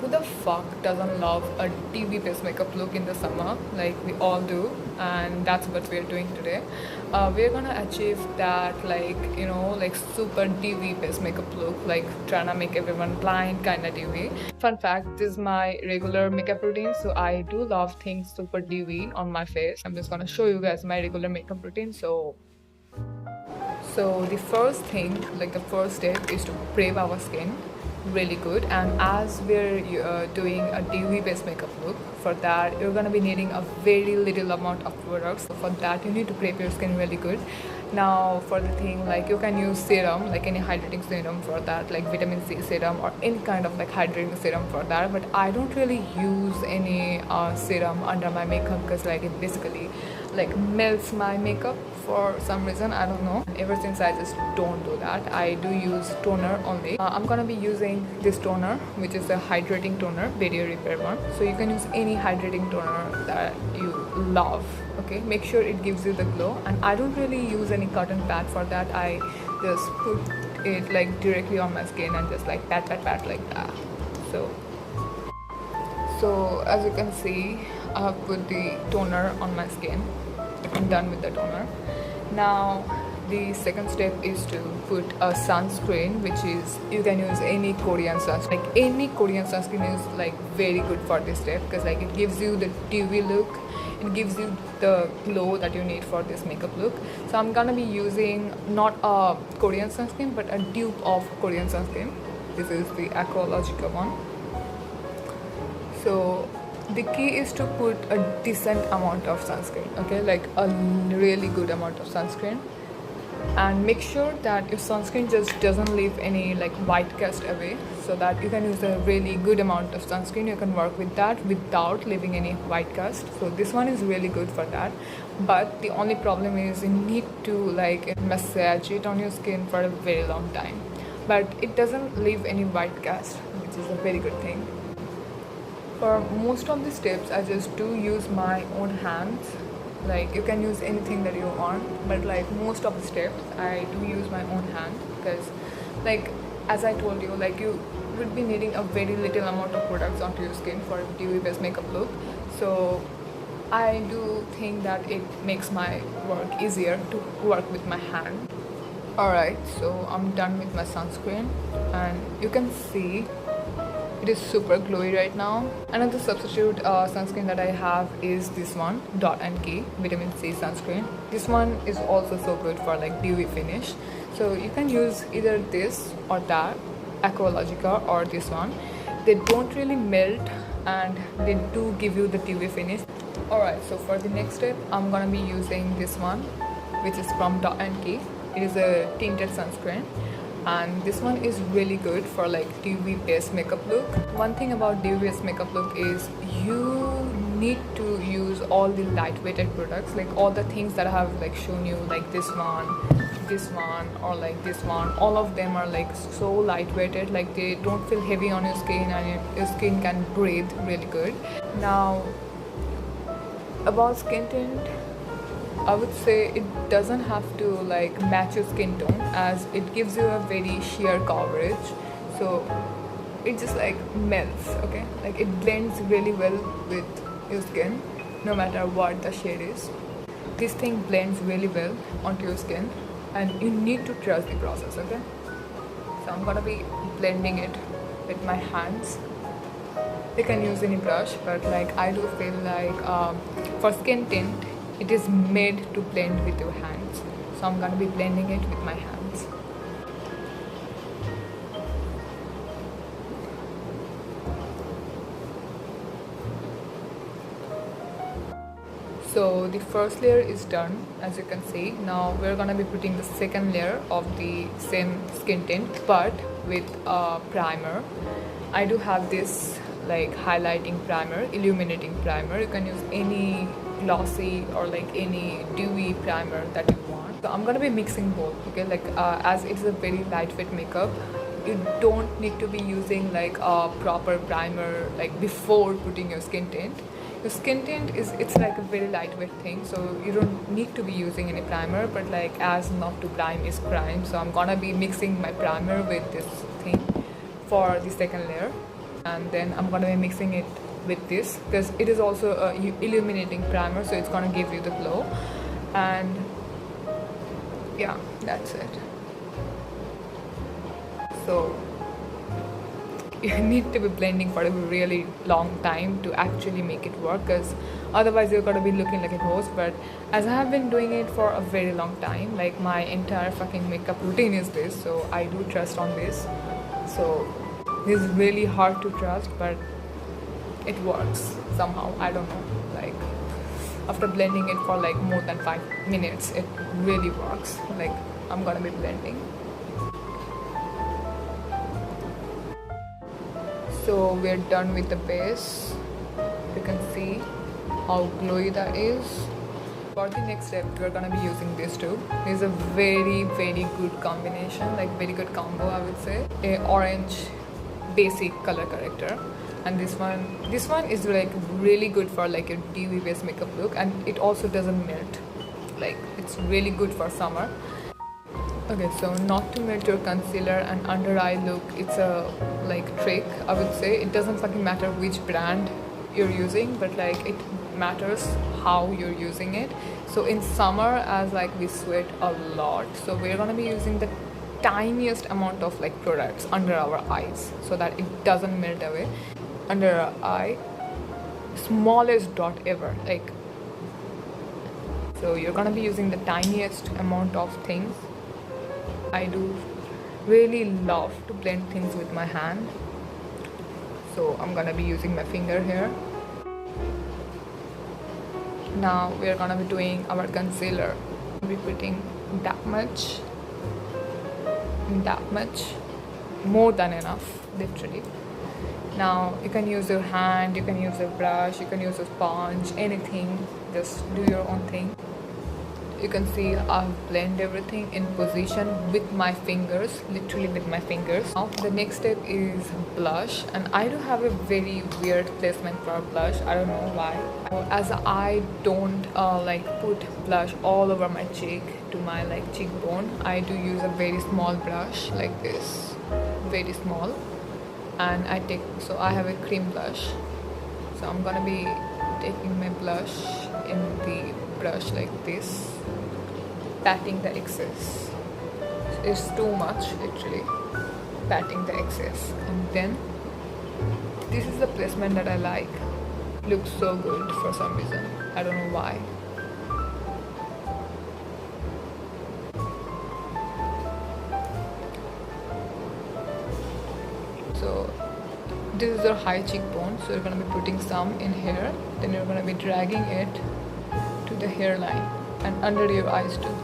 who the fuck doesn't love a DEWY based makeup look in the summer? Like we all do, and that's what we're doing today. We're gonna achieve that, like, you know, like super DEWY based makeup look, like trying to make everyone blind kind of DEWY. Fun fact, this is my regular makeup routine, so I do love things super DEWY on my face. I'm just gonna show you guys my regular makeup routine. So the first thing, like the first step, is to prep our skin really good. And as we're doing a DEWY based makeup look, for that you're gonna be needing a very little amount of products. So for that you need to prep your skin really good. Now for the thing, like you can use serum, like any hydrating serum for that, like vitamin C serum or any kind of like hydrating serum for that. But I don't really use any serum under my makeup because like it basically like melts my makeup for some reason. I don't know. Ever since I just don't do that. I do use toner only. I'm gonna be using this toner, which is a hydrating toner, barrier repair one. So you can use any hydrating toner that you love. Okay, make sure it gives you the glow. And I don't really use any cotton pad for that. I just put it like directly on my skin and just like pat like that. So as you can see, I have put the toner on my skin. I'm done with the toner. Now the second step is to put a sunscreen, which is, you can use any Korean sunscreen. Like any Korean sunscreen is like very good for this step because like it gives you the DEWY look. It gives you the glow that you need for this makeup look. So I'm gonna be using not a Korean sunscreen but a dupe of Korean sunscreen. This is the Aqualogica one. So the key is to put a decent amount of sunscreen, okay, like a really good amount of sunscreen, and make sure that your sunscreen just doesn't leave any like white cast away, so that you can use a really good amount of sunscreen. You can work with that without leaving any white cast. So this one is really good for that, but the only problem is you need to like massage it on your skin for a very long time, but it doesn't leave any white cast, which is a very good thing. For most of the steps, I just do use my own hands. Like you can use anything that you want, but like most of the steps, I do use my own hand because, like as I told you, like you would be needing a very little amount of products onto your skin for a DEWY based makeup look. So I do think that it makes my work easier to work with my hand. Alright, so I'm done with my sunscreen, and you can see it is super glowy right now. Another substitute sunscreen that I have is this one, Dot & Key Vitamin C sunscreen. This one is also so good for like DEWY finish. So you can use either this or that, Aqualogica or this one. They don't really melt and they do give you the DEWY finish. Alright, so for the next step, I'm gonna be using this one, which is from Dot & Key. It is a tinted sunscreen. And this one is really good for like DEWY based makeup look. One thing about DEWY based makeup look is you need to use all the lightweighted products, like all the things that I have like shown you, like this one, or like this one. All of them are like so lightweighted, like they don't feel heavy on your skin, and your skin can breathe really good. Now about skin tint, I would say it doesn't have to like match your skin tone, as it gives you a very sheer coverage, so it just like melts, okay, like it blends really well with your skin no matter what the shade is. This thing blends really well onto your skin, and you need to trust the process, okay. So I'm gonna be blending it with my hands. You can use any brush, but like I do feel like for skin tint it is made to blend with your hands. So I'm gonna be blending it with my hands. So the first layer is done, as you can see. Now we're gonna be putting the second layer of the same skin tint, but with a primer. I do have this like highlighting primer, illuminating primer. You can use any glossy or like any dewy primer that you want. So I'm gonna be mixing both, okay, like as it's a very lightweight makeup, you don't need to be using like a proper primer like before putting your skin tint. Your skin tint is, it's like a very lightweight thing, so you don't need to be using any primer, but like as not to prime is crime, so I'm gonna be mixing my primer with this thing for the second layer. And then I'm gonna be mixing it with this because it is also a illuminating primer, so it's gonna give you the glow. And yeah, that's it. So you need to be blending for a really long time to actually make it work, because otherwise you're gonna be looking like a ghost. But as I have been doing it for a very long time, like my entire fucking makeup routine is this, so I do trust on this. So this is really hard to trust, but it works somehow. I don't know, like after blending it for like more than 5 minutes, it really works. Like I'm gonna be blending. So we're done with the base. You can see how glowy that is. For the next step, we're gonna be using this too. This is a very good combination, like very good combo, I would say. A orange basic color corrector, and this one is like really good for like a DEWY based makeup look, and it also doesn't melt. Like it's really good for summer. Okay, so not to melt your concealer and under eye look, it's a like trick, I would say. It doesn't fucking matter which brand you're using, but like it matters how you're using it. So in summer, as like we sweat a lot, so we're gonna be using the tiniest amount of like products under our eyes so that it doesn't melt away. Under our eye, smallest dot ever, like, so you're gonna be using the tiniest amount of things. I do really love to blend things with my hand, so I'm gonna be using my finger here. Now we are gonna be doing our concealer. We'll be putting that much, more than enough, literally. Now you can use your hand, you can use a brush, you can use a sponge, anything, just do your own thing. You can see I've blended everything in position with my fingers, literally with my fingers. Now the next step is blush, and I do have a very weird placement for blush. I don't know why. As I don't like put blush all over my cheek to my like cheekbone, I do use a very small brush like this, very small, and I have a cream blush. So I'm gonna be taking my blush in the brush like this, patting the excess. It's too much, literally, patting the excess. And then this is the placement that I like. Looks so good for some reason, I don't know why. So this is your high cheekbone, so you're going to be putting some in here, then you're going to be dragging it to the hairline and under your eyes too.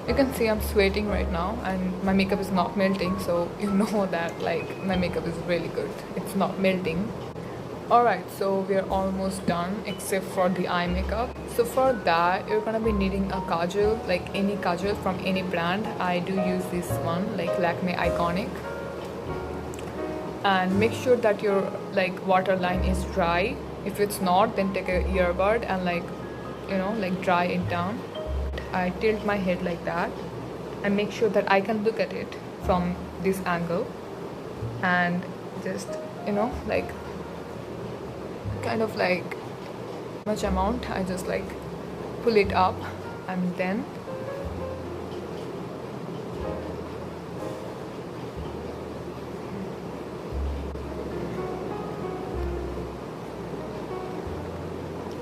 You can see I'm sweating right now and my makeup is not melting, so you know that like my makeup is really good, it's not melting. Alright, so we are almost done except for the eye makeup. So for that, you're gonna be needing a kajal, like any kajal from any brand. I do use this one, like Lakme Iconic. And make sure that your like waterline is dry. If it's not, then take a earbud and like, you know, like dry it down. I tilt my head like that and make sure that I can look at it from this angle, and just, you know, like kind of like much amount, I just like pull it up and then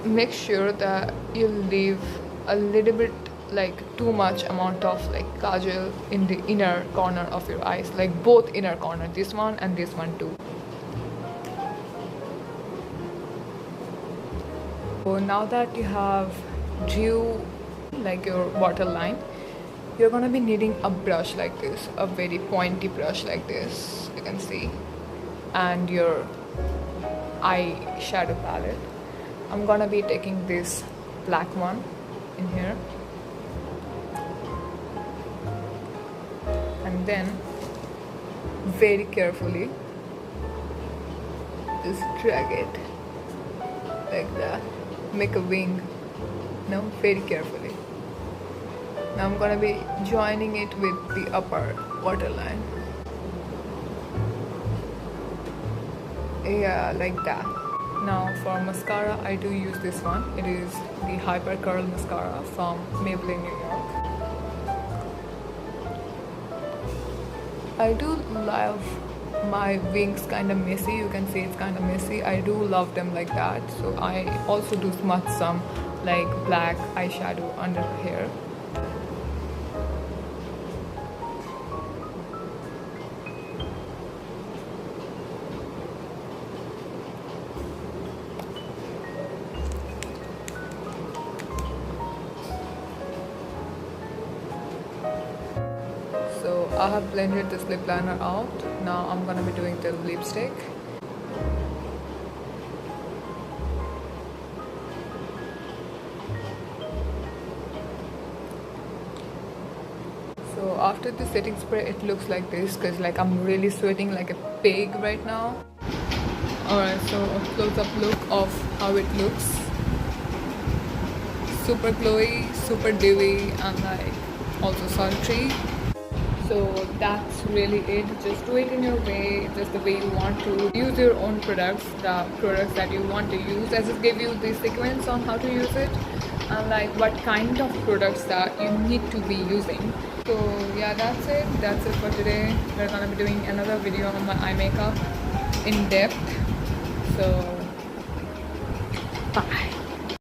make sure that you leave a little bit, like too much amount of like kajal in the inner corner of your eyes, like both inner corner, this one and this one too. So now that you have drew like your waterline, you're gonna be needing a brush like this, a very pointy brush like this, you can see, and your eyeshadow palette. I'm gonna be taking this black one in here, and then very carefully just drag it like that, make a wing, no, very carefully. Now I'm gonna be joining it with the upper waterline. Yeah, like that. Now for mascara, I do use this one. It is the Hyper Curl Mascara from Maybelline, New York. I do love my wings kind of messy. You can say it's kind of messy. I do love them like that. So I also do smudge some like black eyeshadow under here. So I have blended this lip liner out. Now I'm gonna be doing the lipstick. So after the setting spray, it looks like this because like I'm really sweating like a pig right now. Alright, so a close-up look of how it looks. Super glowy, super dewy, and like also sultry. So that's really it. Just do it in your way, just the way you want to. Use your own products, the products that you want to use. I just give you the sequence on how to use it and like what kind of products that you need to be using. So yeah, that's it for today. We're gonna be doing another video on my eye makeup in depth. So bye.